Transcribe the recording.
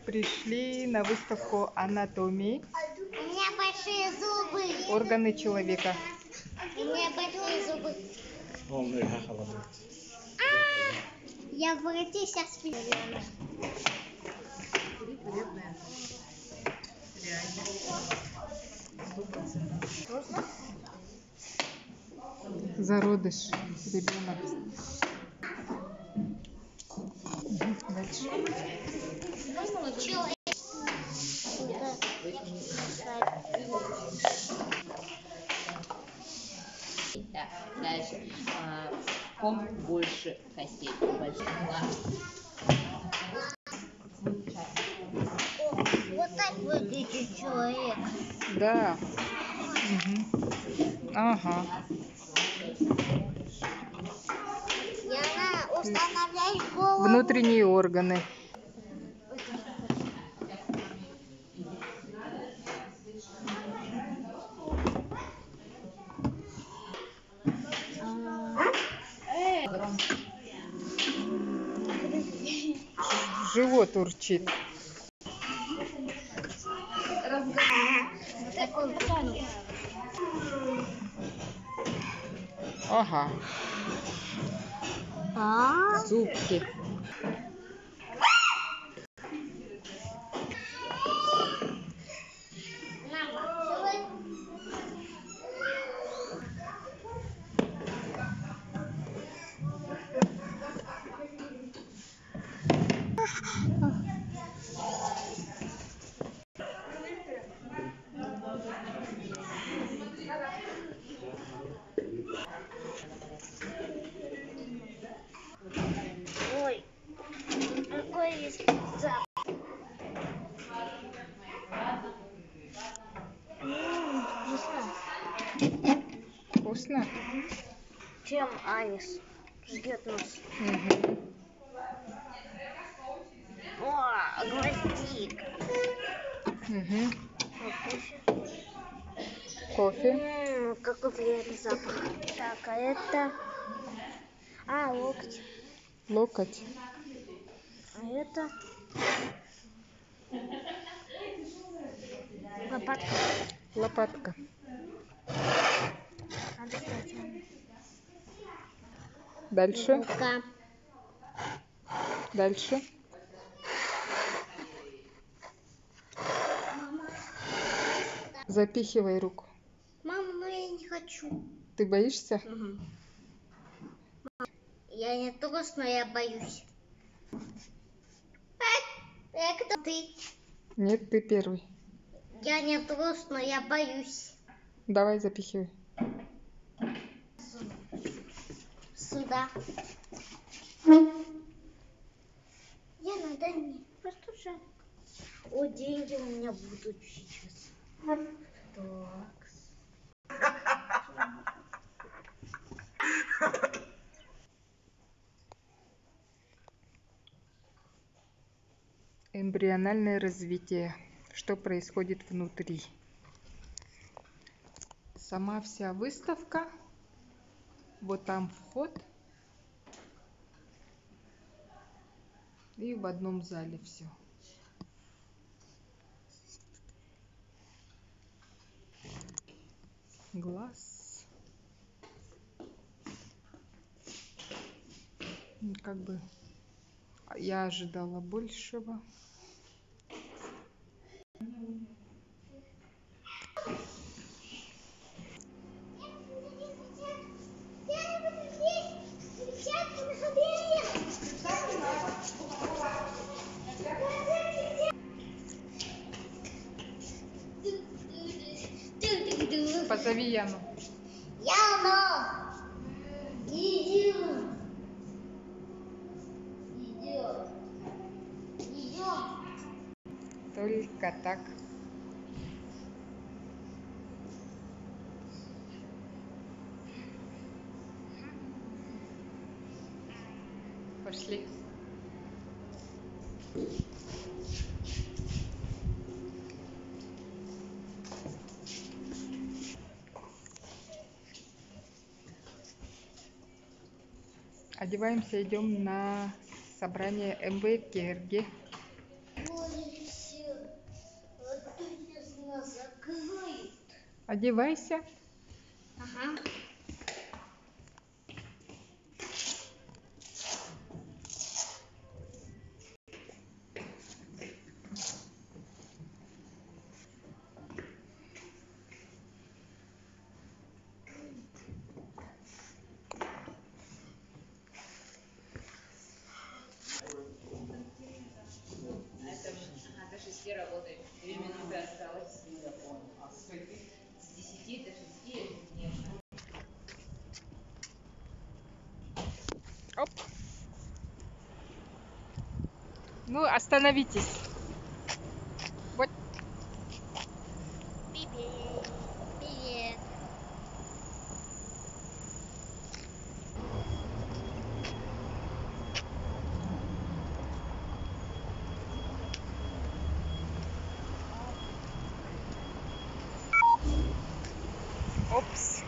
Пришли на выставку анатомии. У меня большие зубы. Органы человека. У меня большие зубы. Я в рте сейчас специально. Зародыш, ребенок. Дальше. Дальше. Ком больше костей. Вот так выглядит человек. Да. Угу. Ага. И она устанавливает голову. Внутренние органы. Живот урчит. Ага. Зубки. Ой, какой запах. Вкусно. Вкусно? Чем анис ждет нас? Угу. О, гвоздик. Угу. Кофе. Кофе. Какой приятный запах. Так, а это... локоть. Локоть. А это... лопатка. Лопатка. Дальше. Рука. Дальше. Запихивай руку. Мама, но я не хочу. Ты боишься? Угу. Я не трус, но я боюсь. Кто ты? Нет, ты первый. Я не трус, но я боюсь. Давай запихивай. Сюда. Я надо не постучать. О, деньги у меня будут сейчас. Так. Эмбриональное развитие. Что происходит внутри? Сама вся выставка. Вот там вход. И в одном зале все. Глаз. Как бы я ожидала большего. Позови Яну. Яна! Иди. Идет. Идем. Только так. Пошли. Одеваемся, идем на собрание МВ Керги. Ой, все. Опять нас закрыт. Одевайся. Ага. До 6 работаем. 2 минуты осталось. С 10 до 6, конечно. Оп. Ну, остановитесь. Вот. Привет. Привет. Опс.